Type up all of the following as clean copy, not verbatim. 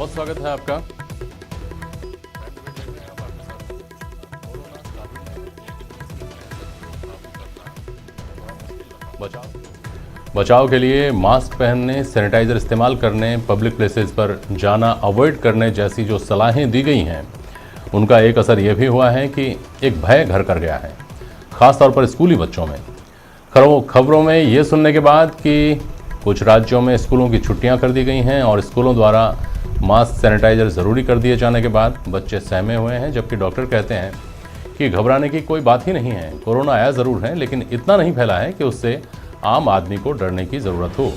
बहुत स्वागत है आपका। बचाव के लिए मास्क पहनने, सैनिटाइजर इस्तेमाल करने, पब्लिक प्लेसेस पर जाना अवॉइड करने जैसी जो सलाहें दी गई हैं, उनका एक असर यह भी हुआ है कि एक भय घर कर गया है, ख़ासतौर पर स्कूली बच्चों में। खबरों में ये सुनने के बाद कि कुछ राज्यों में स्कूलों की छुट्टियां कर दी गई हैं और स्कूलों द्वारा मास्क सैनिटाइजर ज़रूरी कर दिए जाने के बाद बच्चे सहमे हुए हैं, जबकि डॉक्टर कहते हैं कि घबराने की कोई बात ही नहीं है। कोरोना आया ज़रूर है, लेकिन इतना नहीं फैला है कि उससे आम आदमी को डरने की ज़रूरत हो।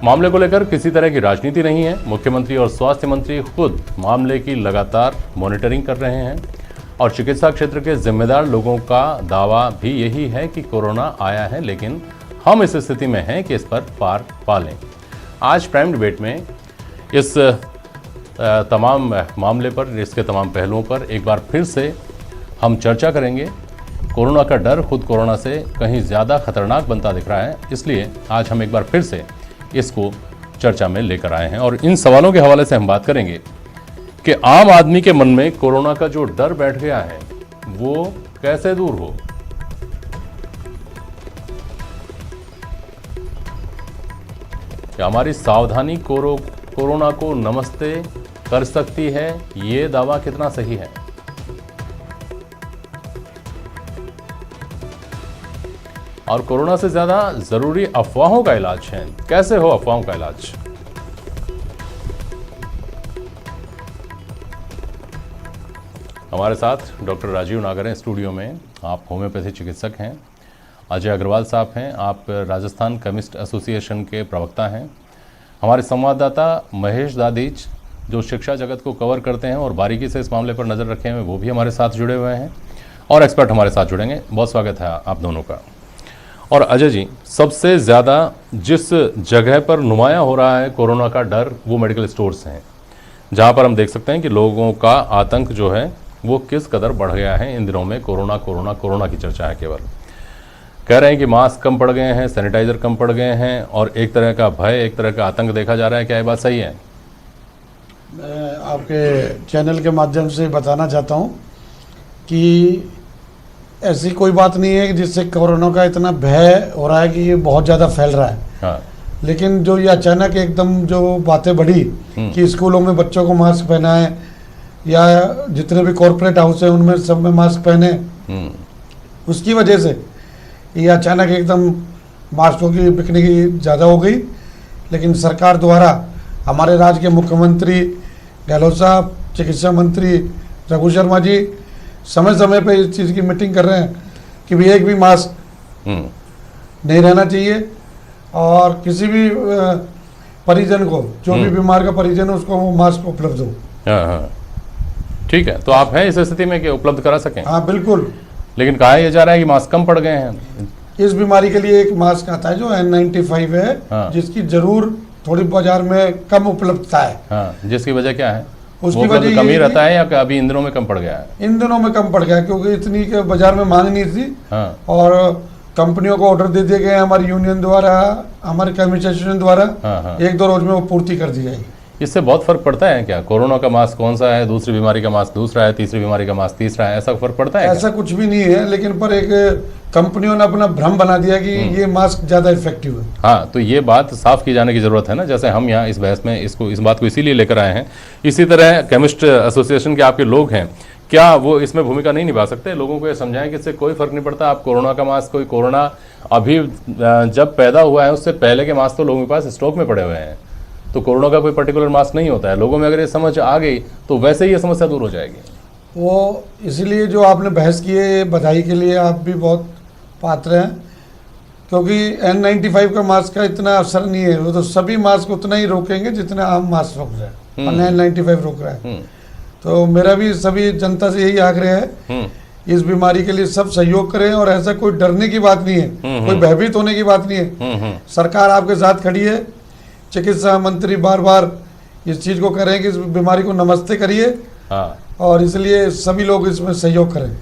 मामले को लेकर किसी तरह की राजनीति नहीं है। मुख्यमंत्री और स्वास्थ्य मंत्री खुद मामले की लगातार मॉनिटरिंग कर रहे हैं और चिकित्सा क्षेत्र के जिम्मेदार लोगों का दावा भी यही है कि कोरोना आया है, लेकिन हम इस स्थिति में हैं कि इस पर पार पा लें। आज प्राइम डिबेट में इस तमाम मामले पर, इसके तमाम पहलुओं पर एक बार फिर से हम चर्चा करेंगे। कोरोना का डर खुद कोरोना से कहीं ज़्यादा खतरनाक बनता दिख रहा है, इसलिए आज हम एक बार फिर से इसको चर्चा में लेकर आए हैं और इन सवालों के हवाले से हम बात करेंगे कि आम आदमी के मन में कोरोना का जो डर बैठ गया है वो कैसे दूर हो। क्या हमारी सावधानी कोरोना को नमस्ते कर सकती है? ये दावा कितना सही है? और कोरोना से ज्यादा जरूरी अफवाहों का इलाज है। कैसे हो अफवाहों का इलाज? हमारे साथ डॉक्टर राजीव नागर हैं स्टूडियो में। आप होम्योपैथी चिकित्सक हैं। अजय अग्रवाल साहब हैं, आप राजस्थान केमिस्ट एसोसिएशन के प्रवक्ता हैं। हमारे संवाददाता महेश दादीज, जो शिक्षा जगत को कवर करते हैं और बारीकी से इस मामले पर नज़र रखे हैं, वो भी हमारे साथ जुड़े हुए हैं और एक्सपर्ट हमारे साथ जुड़ेंगे। बहुत स्वागत है आप दोनों का। और अजय जी, सबसे ज़्यादा जिस जगह पर नुमाया हो रहा है कोरोना का डर, वो मेडिकल स्टोर्स हैं, जहाँ पर हम देख सकते हैं कि लोगों का आतंक जो है वो किस कदर बढ़ गया है। इन दिनों में कोरोना की चर्चा है। केवल कह रहे हैं कि मास्क कम पड़ गए हैं, सैनिटाइजर कम पड़ गए हैं और एक तरह का भय, एक तरह का आतंक देखा जा रहा है। क्या ये बात सही है? मैं आपके चैनल के माध्यम से बताना चाहता हूं कि ऐसी कोई बात नहीं है कि जिससे कोरोना का इतना भय हो रहा है कि ये बहुत ज़्यादा फैल रहा है। हाँ। लेकिन जो ये अचानक एकदम जो बातें बढ़ी कि स्कूलों में बच्चों को मास्क पहना है या जितने भी कॉरपोरेट हाउस हैं उनमें सब में मास्क पहने, उसकी वजह से ये अचानक एकदम मास्कों की बिकने की ज़्यादा हो गई। लेकिन सरकार द्वारा हमारे राज्य के मुख्यमंत्री गहलोत साहब, चिकित्सा मंत्री रघु शर्मा जी समय समय पे इस चीज़ की मीटिंग कर रहे हैं कि भी एक भी मास्क नहीं रहना चाहिए और किसी भी परिजन को, जो भी बीमार का परिजन है, उसको वो मास्क उपलब्ध हो। हाँ, ठीक है। तो आप हैं इस स्थिति में कि उपलब्ध करा सकें? हाँ बिल्कुल। लेकिन कहा यह जा रहा है कि मास्क कम पड़ गए हैं। इस बीमारी के लिए एक मास्क आता है जो N95 है। हाँ। जिसकी जरूर थोड़ी बाजार में कम उपलब्धता है। हाँ, जिसकी वजह क्या है? उसकी वजह कम ही रहता है या अभी इन दिनों में कम पड़ गया है? इन दिनों में कम पड़ गया क्योंकि इतनी के बाजार में मांग नहीं थी। हाँ। और कंपनियों को ऑर्डर दे दिए गए, हमारी यूनियन द्वारा, हमारे केमिस्ट एसोसिएशन द्वारा। हाँ। 1-2 रोज में वो पूर्ति कर दी जाएगी। इससे बहुत फर्क पड़ता है क्या? कोरोना का मास्क कौन सा है, दूसरी बीमारी का मास्क दूसरा है, तीसरी बीमारी का मास्क तीसरा है, ऐसा फर्क पड़ता है? ऐसा कुछ भी नहीं है, लेकिन पर एक कंपनियों ने अपना भ्रम बना दिया कि ये मास्क ज़्यादा इफेक्टिव है। हाँ, तो ये बात साफ की जाने की जरूरत है ना। जैसे हम यहाँ इस बहस में इस बात को इसीलिए लेकर आए हैं। इसी तरह केमिस्ट एसोसिएशन के आपके लोग हैं, क्या वो इसमें भूमिका नहीं निभा सकते? लोगों को ये समझाएं कि इससे कोई फर्क नहीं पड़ता। आप कोरोना का मास्क, कोई कोरोना अभी जब पैदा हुआ है उससे पहले के मास्क तो लोगों के पास स्टॉक में पड़े हुए हैं, तो कोरोना का कोई पर्टिकुलर मास्क नहीं होता है। लोगों में अगर ये समझ आ गई तो वैसे ही ये समस्या दूर हो जाएगी। वो इसीलिए जो आपने बहस की है, बधाई के लिए आप भी बहुत पात्र हैं, क्योंकि N95 का मास्क का इतना असर नहीं है। वो तो सभी मास्क उतना ही रोकेंगे जितना आम मास्क रोक रहे हैं और N95 रोक रहा है। तो मेरा भी सभी जनता से यही आग्रह है, इस बीमारी के लिए सब सहयोग करें और ऐसा कोई डरने की बात नहीं है, कोई भयभीत होने की बात नहीं है। सरकार आपके साथ खड़ी है। चिकित्सा मंत्री बार बार इस चीज़ को कह रहे हैं कि इस बीमारी को नमस्ते करिए। हाँ। और इसलिए सभी लोग इसमें सहयोग करें।